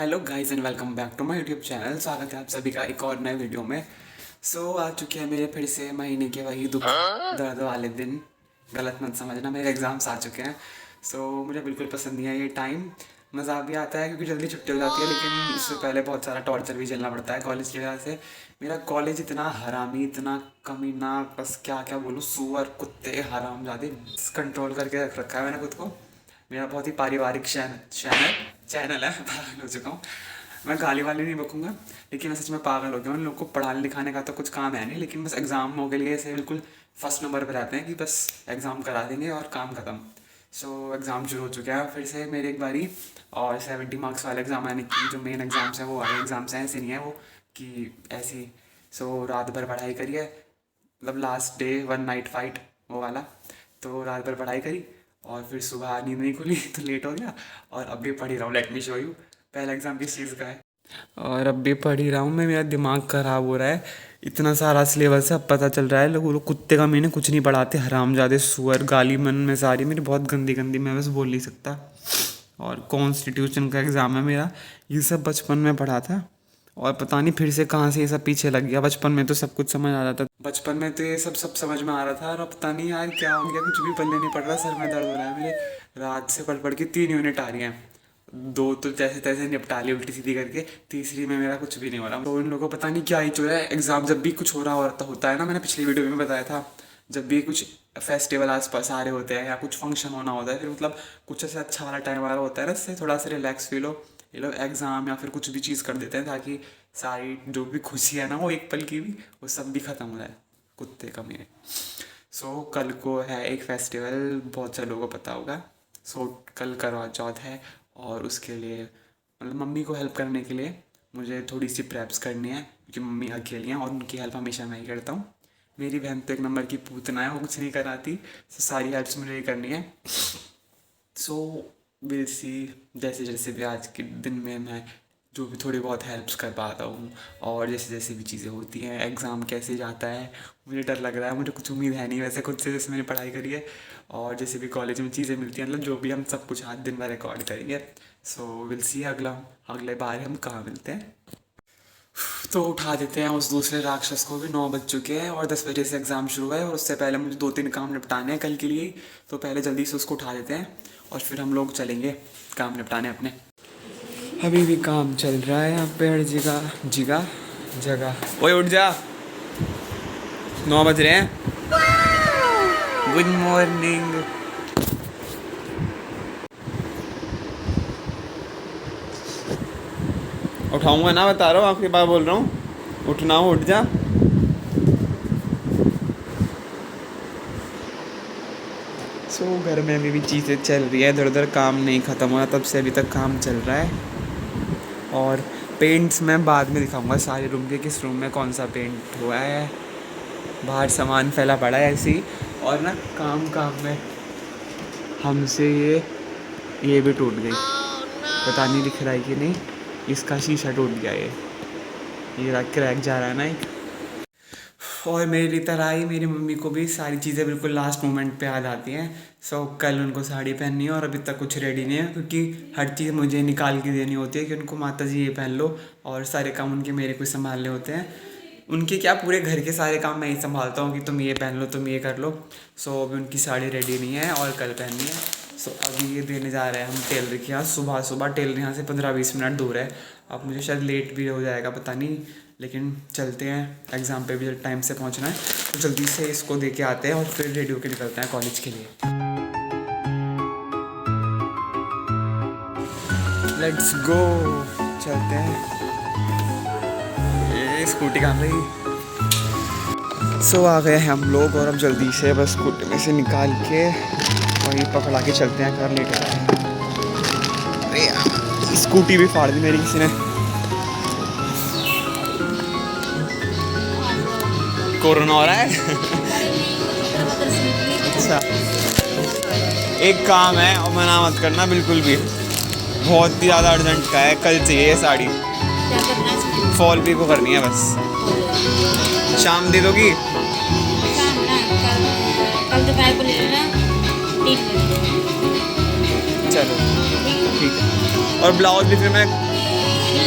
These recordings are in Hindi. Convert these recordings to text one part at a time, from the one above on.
Hello guys and welcome back to my YouTube channel. स्वागत है आप सभी का एक और नए वीडियो में। आ चुके हैं मेरे फिर से महीने के वही दुख दर्द वाले दिन। गलत मत समझना, मेरे एग्ज़ाम्स आ चुके हैं। मुझे बिल्कुल पसंद नहीं है ये टाइम। मज़ा भी आता है क्योंकि जल्दी छुट्टी हो जाती है, लेकिन उससे पहले बहुत सारा टॉर्चर भी झेलना पड़ता है कॉलेज की वजह से। मेरा कॉलेज इतना हरामी, इतना कमीना, बस क्या क्या बोलूँ, सुअर कुत्ते हरामजादे कंट्रोल करके रख रखा है मैंने खुद को। मेरा बहुत ही पारिवारिक चैनल है। पागल हो चुका हूँ मैं, गाली वाली नहीं बकूँगा, लेकिन मैं सच में पागल हो गया हूँ। उन लोग को पढ़ाने लिखाने का तो कुछ काम है नहीं, लेकिन बस एग्ज़ामों के लिए ऐसे बिल्कुल फर्स्ट नंबर पर रहते हैं कि बस एग्ज़ाम करा देंगे और काम ख़त्म। एग्ज़ाम शुरू हो चुका है फिर से मेरे एक बारी, और 70 मार्क्स वाले एग्ज़ाम, यानी कि जो मेन एग्ज़ाम्स हैं वो वाले एग्ज़ाम्स हैं। ऐसे नहीं है वो कि ऐसी। रात भर पढ़ाई करिए, मतलब last day one night fight वो वाला। तो रात भर पढ़ाई करी और फिर सुबह नींद नहीं खुली तो लेट हो गया। और अब भी पढ़ ही रहा हूँ, लेट मी शो यू पहला एग्ज़ाम किस चीज़ का है। और अब भी पढ़ ही रहा हूँ मैं, मेरा दिमाग ख़राब हो रहा है। इतना सारा सिलेबस है, अब पता चल रहा है लोग कुत्ते का मैंने कुछ नहीं पढ़ाते, हरामजादे सुअर, गाली मन में सारी मेरी बहुत गंदी गंदी, मैं बस बोल नहीं सकता। और कॉन्स्टिट्यूशन का एग्ज़ाम है मेरा, ये सब बचपन में पढ़ा था और पता नहीं फिर से कहाँ से ये सब पीछे लग गया। बचपन में तो सब कुछ समझ आ रहा था, बचपन में तो ये सब समझ में आ रहा था, और अब पता नहीं यार क्या हो गया, कुछ भी पल्ले नहीं पड़ रहा, सर में दर्द हो रहा है मेरे। रात से पढ़ पढ़ के 3 यूनिट आ रही हैं, 2 तो जैसे तैसे निपटा ली उल्टी सीधी करके, तीसरी में मेरा कुछ भी नहीं हो रहा। तो इन लोगों को पता नहीं क्या ही चल रहा है। एग्ज़ाम जब भी कुछ हो रहा होता है ना, मैंने पिछली वीडियो में बताया था, जब भी कुछ फेस्टिवल आसपास आ रहे होते हैं या कुछ फंक्शन होना होता है, फिर मतलब कुछ ऐसा अच्छा वाला टाइम वाला होता है ना, इससे थोड़ा सा रिलैक्स फील हो, ये लोग एग्ज़ाम या फिर कुछ भी चीज़ कर देते हैं ताकि सारी जो भी खुशी है ना वो एक पल की भी, वो सब भी ख़त्म हो जाए। कुत्ते का मेरे। कल को है एक फेस्टिवल, बहुत से लोगों को पता होगा। कल करवा चौथ है, और उसके लिए मतलब मम्मी को हेल्प करने के लिए मुझे थोड़ी सी प्रेप्स करनी है, क्योंकि मम्मी अकेली हैं और उनकी हेल्प हमेशा मैं ही करता हूँ। मेरी बहन तो एक नंबर की पूतना है, वो कुछ नहीं कराती, सारी हेल्प्स मुझे ही करनी है। सो विल सी, जैसे जैसे भी आज के दिन में मैं जो भी थोड़ी बहुत हेल्प्स कर पाता हूँ, और जैसे जैसे भी चीज़ें होती हैं, एग्ज़ाम कैसे जाता है मुझे डर लग रहा है, मुझे कुछ उम्मीद है नहीं वैसे खुद से, जैसे मैंने पढ़ाई करी है और जैसे भी कॉलेज में चीज़ें मिलती हैं, मतलब जो भी हम सब कुछ आज दिन भर रिकॉर्ड करेंगे। विल सी अगले बार हम कहाँ मिलते हैं। तो उठा देते हैं उस दूसरे राक्षस को भी। 9 बज चुके हैं और 10 बजे से एग्ज़ाम शुरू है, और उससे पहले मुझे 2-3 काम निपटाने हैं कल के लिए। तो पहले जल्दी से उसको उठा देते हैं और फिर हम लोग चलेंगे काम निपटाने अपने। अभी भी काम चल रहा है यहाँ पे हर जगह। ओए उठ जा, 9 बज रहे हैं। Good morning. उठाऊंगा ना, बता रहा हूँ, आखिरी बार बोल रहा हूँ, उठना हो उठ जा। घर में अभी भी चीज़ें चल रही है, इधर उधर काम नहीं ख़त्म हुआ, तब से अभी तक काम चल रहा है। और पेंट्स मैं बाद में दिखाऊंगा सारे रूम के, किस रूम में कौन सा पेंट हुआ है। बाहर सामान फैला पड़ा है ऐसे ही। और ना काम में हमसे ये भी टूट गई, पता नहीं दिख रहा है कि नहीं, इसका शीशा टूट गया। ये क्रैक जा रहा है ना एक। और मेरी तरह ही मेरी मम्मी को भी सारी चीज़ें बिल्कुल लास्ट मोमेंट पे याद आती हैं। कल उनको साड़ी पहननी है और अभी तक कुछ रेडी नहीं है, क्योंकि हर चीज़ मुझे निकाल के देनी होती है कि उनको माता जी ये पहन लो, और सारे काम उनके मेरे को संभालने होते हैं। उनके क्या, पूरे घर के सारे काम मैं ही संभालता हूँ कि तुम ये पहन लो, तुम ये कर लो। अभी उनकी साड़ी रेडी नहीं है और कल पहननी है। अभी ये देने जा रहे हैं हम टेलर के यहाँ। सुबह टेलर यहाँ से 15-20 मिनट दूर है। अब मुझे शायद लेट भी हो जाएगा, पता नहीं, लेकिन चलते हैं, एग्ज़ाम पे भी टाइम से पहुंचना है, तो जल्दी से इसको दे के आते हैं और फिर रेडी होकर निकलते हैं कॉलेज के लिए। लेट्स गो, चलते हैं। ये स्कूटी कहाँ गई। आ गए हैं हम लोग, और अब जल्दी से बस स्कूटी में से निकाल के वहीं पकड़ा के चलते हैं, घर लेट हो रहा है। अरे यार, स्कूटी भी फाड़ दी मेरी किसी ने। कोरोना हो रहा है। अच्छा, एक काम है और मना मत करना बिल्कुल भी, बहुत ही ज़्यादा अर्जेंट का है, कल चाहिए ये साड़ी। फॉल भी को करनी है बस। शाम दे दोगी? कल दोपहर को ले लेना, 3 बजे। चलो ठीक है। और ब्लाउज भी फिर मैं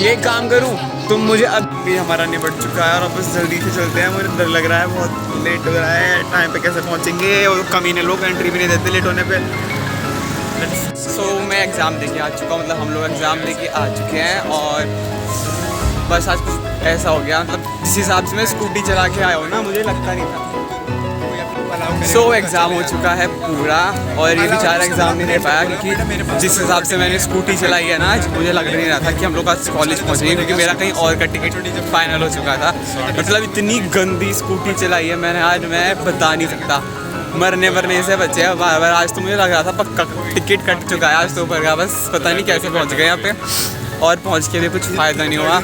ये काम करूं, तुम मुझे अब भी हमारा निपट चुका है और अब बस जल्दी से चलते हैं। मुझे डर लग रहा है, बहुत लेट हो रहा है। टाइम पे कैसे पहुंचेंगे, और कमीने लोग एंट्री भी नहीं देते लेट होने पे। सो मैं एग्ज़ाम देके आ चुका हूँ, मतलब हम लोग एग्ज़ाम देके आ चुके हैं और बस आज कुछ ऐसा हो गया, मतलब जिस हिसाब से मैं स्कूटी चला के आया हूँ ना, मुझे लगता नहीं था। एग्ज़ाम हो चुका है पूरा और ये बेचारा एग्ज़ाम नहीं दे पाया क्योंकि जिस हिसाब से मैंने स्कूटी चलाई है ना आज, मुझे लग नहीं रहा था कि हम लोग आज कॉलेज पहुँचेंगे क्योंकि मेरा कहीं और का टिकट फाइनल हो चुका था। मतलब इतनी गंदी स्कूटी चलाई है मैंने आज, मैं बता नहीं सकता। मरने से बचे हैं बार बार। आज तो मुझे लग रहा था पक्का टिकट कट चुका है आज तो ऊपर का, बस पता नहीं कैसे पहुँच गए यहाँ पे और पहुँच के भी कुछ फ़ायदा नहीं हुआ।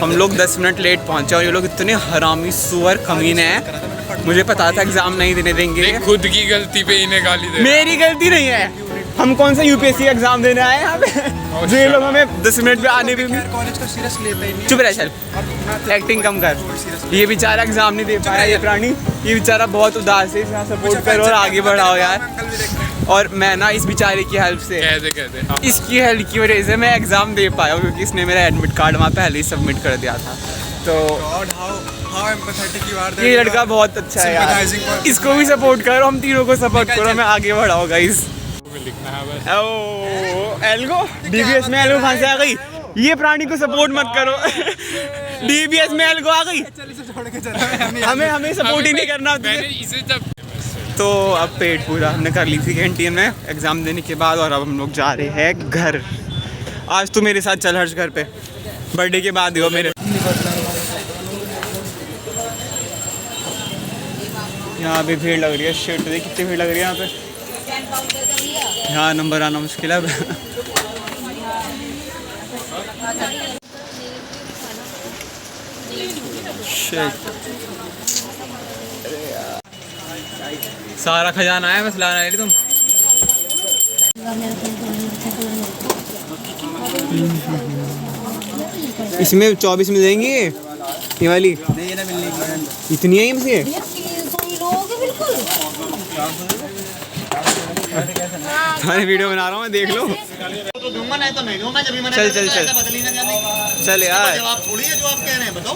हम लोग 10 मिनट लेट पहुँचे और ये लोग इतने हरामी सुअर कमीने हैं। मुझे पता था एग्जाम नहीं देने देंगे, खुद की गलती पे इन्हें गाली दे। मेरी गलती नहीं है, हम कौन सा यूपीएससी एग्जाम देने आए हैं यहाँ पे जो ये लोग हमें 10 मिनट पे आने भी कॉलेज को सीरियस लेते ही चुप रह चल, एक्टिंग कम कर। ये बेचारा एग्जाम नहीं दे पाया, ये प्राणी, ये बेचारा बहुत उदास है, इसका सपोर्ट करो और आगे बढ़ाओ यार। और मैं ना इस बेचारे की हेल्प से, कहते इसकी हेल्प की वजह से मैं एग्जाम दे पाया हूँ क्योंकि इसने मेरा एडमिट कार्ड वहाँ पहले ही सबमिट कर दिया था। तो ये लड़का बहुत अच्छा है यार, इसको भी सपोर्ट करो, हम तीनों को सपोर्ट करो, मैं आगे बढ़ाओ गाइस। एल्गो डीबीएस में एल्गो कहाँ से आ गई? ये प्राणी को सपोर्ट मत करो। डीबीएस में एल्गो आ गई, हमें सपोर्ट ही नहीं करना। तो अब पेट पूरा हमने कर ली थी कैंटीन में एग्ज़ाम देने के बाद और अब हम लोग जा रहे हैं घर। आज तू मेरे साथ चल हर्ष घर पे, बर्थडे के बाद ही हो मेरे। यहाँ पे भीड़ लग रही है, शिट देख कितनी भीड़ लग रही है यहाँ पे। यहाँ नंबर आना मुश्किल है। शिट, सारा खजाना है, बस लाना है तुम। इसमें 24 मिल जाएंगी ये वाली, इतनी है इनसे। तुम्हारी वीडियो बना रहा हूँ मैं, देख लो। तो दूंगा नहीं तो नहीं दूंगा, जब भी मैंने चल चल यार। जवाब थोड़ी है जो आप कह रहे हैं, बताओ।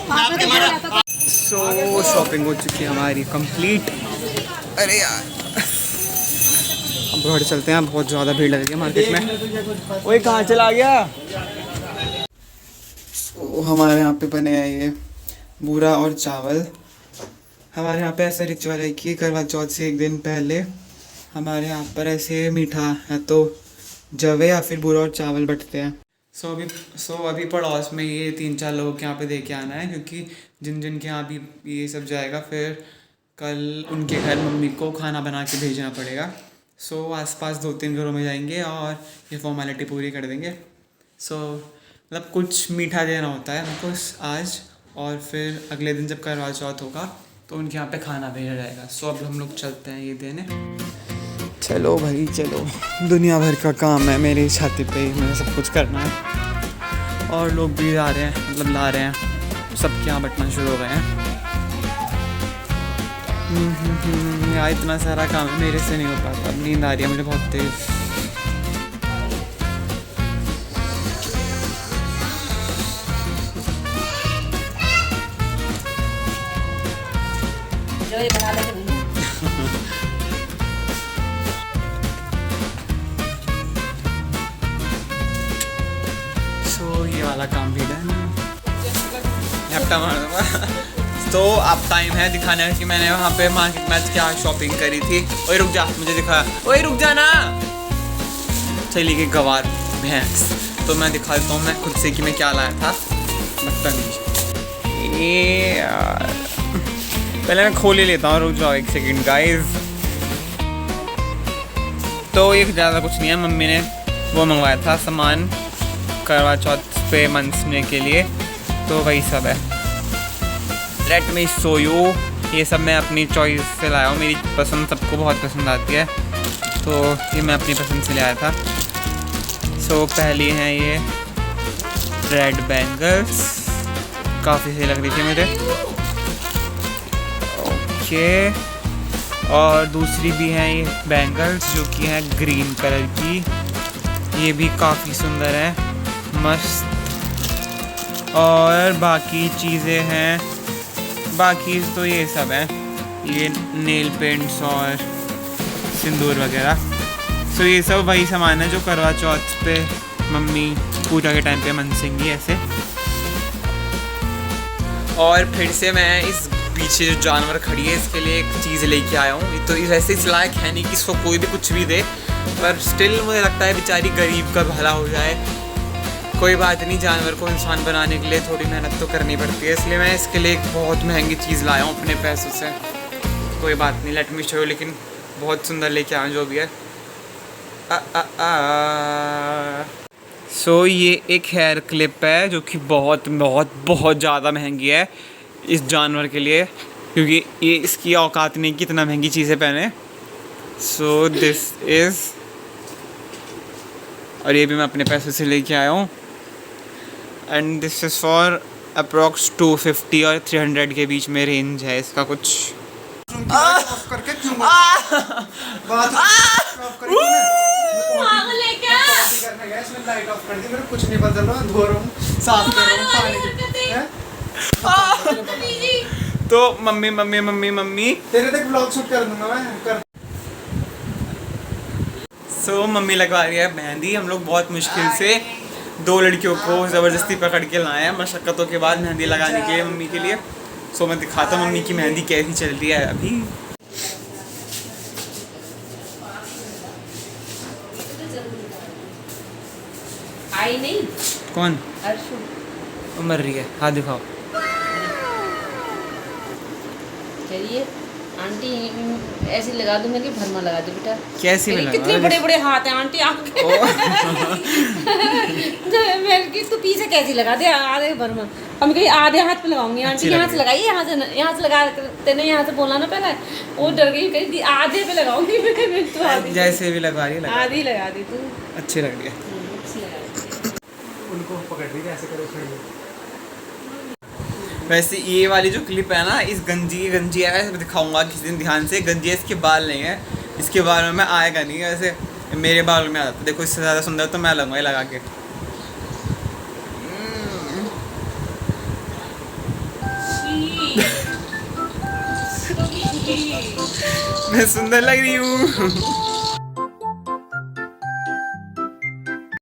सो शॉपिंग हो चुकी है हमारी कंप्लीट। अरे यार अब घर चलते हैं, बहुत ज़्यादा भीड़ लग रही है मार्केट में। ओए कहाँ चला गया? हमारे यहाँ पे बने हैं ये बूरा और चावल। हमारे यहाँ पे ऐसा रिचुअल है कि करवा चौथ से एक दिन पहले हमारे यहाँ पर ऐसे मीठा है तो जवे या फिर बूरा और चावल बटते हैं। सो अभी पड़ोस में ये 3-4 लोगों के यहाँ पे दे के आना है क्योंकि जिन के यहाँ भी ये सब जाएगा फिर कल उनके घर मम्मी को खाना बना के भेजना पड़ेगा। सो आसपास 2-3 घरों में जाएंगे और ये फॉर्मेलिटी पूरी कर देंगे। मतलब कुछ मीठा देना होता है हमको आज, और फिर अगले दिन जब करवा चौथ होगा तो उनके यहाँ पे खाना भेजा जाएगा। सो अब हम लोग चलते हैं ये देने। चलो भाई चलो, दुनिया भर का काम है मेरी छाती पे, मुझे सब कुछ करना है। और लोग भी आ रहे हैं, मतलब ला रहे हैं, सबके यहाँ बटना शुरू हो गए हैं। यार इतना सारा काम है, मेरे से नहीं हो पाता। अब नींद आ रही है मुझे बहुत तेज़। सो ये वाला काम भी डन, झपटा मार दूंगा। तो अब टाइम है दिखाने का कि मैंने वहाँ पे मार्केट में क्या शॉपिंग करी थी। ओए रुक जा, मुझे दिखा। ओए रुक जा ना, चली गई गवार भैंस। तो मैं दिखा देता हूँ मैं खुद से कि मैं क्या लाया था। बदतमीज ये यार, पहले मैं खोल ही लेता हूँ, रुक जाओ 1 सेकेंड गाइस। तो ये ज़्यादा कुछ नहीं है, मम्मी ने वो मंगवाया था सामान करवा चौथ पे मनसने के लिए, तो वही सब है। लेट मी शो यू, ये सब मैं अपनी चॉइस से लाया हूँ, मेरी पसंद सबको बहुत पसंद आती है, तो ये मैं अपनी पसंद से ले आया था। सो पहली हैं ये रेड बैंगल्स, काफ़ी सही लग रही थी मुझे। ओके, और दूसरी भी हैं ये बैंगल्स जो कि हैं ग्रीन कलर की, ये भी काफ़ी सुंदर है, मस्त। और बाकी चीज़ें हैं, बाकी तो ये सब है, ये नेल पेंट्स और सिंदूर वगैरह। सो ये सब वही सामान है जो करवा चौथ पे मम्मी पूजा के टाइम पे मनसेंगी ऐसे। और फिर से मैं इस पीछे जो जानवर खड़ी है इसके लिए एक चीज़ लेके आया हूँ। तो वैसे इस लायक है नहीं कि इसको कोई भी कुछ भी दे, पर स्टिल मुझे लगता है बेचारी गरीब का भला हो जाए। कोई बात नहीं, जानवर को इंसान बनाने के लिए थोड़ी मेहनत तो करनी पड़ती है, इसलिए मैं इसके लिए एक बहुत महंगी चीज़ लाया हूँ अपने पैसों से। कोई बात नहीं, लेट मी शो, लेकिन बहुत सुंदर लेके आया जो भी है। सो ये एक हेयर क्लिप है जो कि बहुत बहुत बहुत ज़्यादा महंगी है इस जानवर के लिए, क्योंकि ये इसकी औकात नहीं कि इतना महंगी चीज़ें पहने। सो दिस इज़, और ये भी मैं अपने पैसों से लेके आया हूँ। And this is for approx 250 और 300 के बीच में रेंज है इसका कुछ। करके क्यों बात ऑफ कर दी करने गया, इसमें लाइट ऑफ कर दी, मेरे कुछ नहीं बदल रहा, धो रहा हूँ, साफ कर रहा हूँ पानी। तो मम्मी मम्मी मम्मी मम्मी तेरे तक ब्लॉग शूट कर दूंगा मैं कर। सो मम्मी लगवा रही है मेहंदी। हम लोग बहुत मुश्किल से 2 लड़कियों को ज़बरदस्ती पकड़ के लाए हैं मशक्क़तों के बाद मेहंदी लगाने के लिए मम्मी के लिए। सो मैं दिखाता हूँ मम्मी की मेहंदी कैसी चल रही है अभी। आई नहीं कौन? अर्शु वो मर रही है, हाँ दिखाओ। चलिए आंटी ऐसी लगा दूँ मैं कि भरमा लगा दो बेटा। कैसी मेरे में कितने लगा? बड़े बड़े हाथ हैं आंटी आपके। तो मेरे की तो पीछे कैसी लगा दे आधे भरमा। हम कहीं आधे हाथ पे लगाऊंगी आंटी, अच्छी यहाँ लग से लगाइए, यहाँ से लगा, तेने यहाँ से बोला ना पहले, वो डर गई, कहीं आधे पे लगाऊंगी मैं तो आधी जैसे भी लगवा रही है लगा। आधी लगा दी तू। अच्छी लग रही है। अच्छी लगा दी। उनको पकड़ ली ऐसे करो खड़े। वैसे ये वाली जो क्लिप है ना, इस गंजी है, दिखाऊंगा किसी दिन ध्यान से। गंजी है, इसके बाल नहीं है, इसके बाल में आएगा नहीं, वैसे मेरे बाल में आ जाता। देखो इससे ज़्यादा सुंदर तो मैं लगूंगा ये लगा के। मैं सुंदर लग रही हूँ।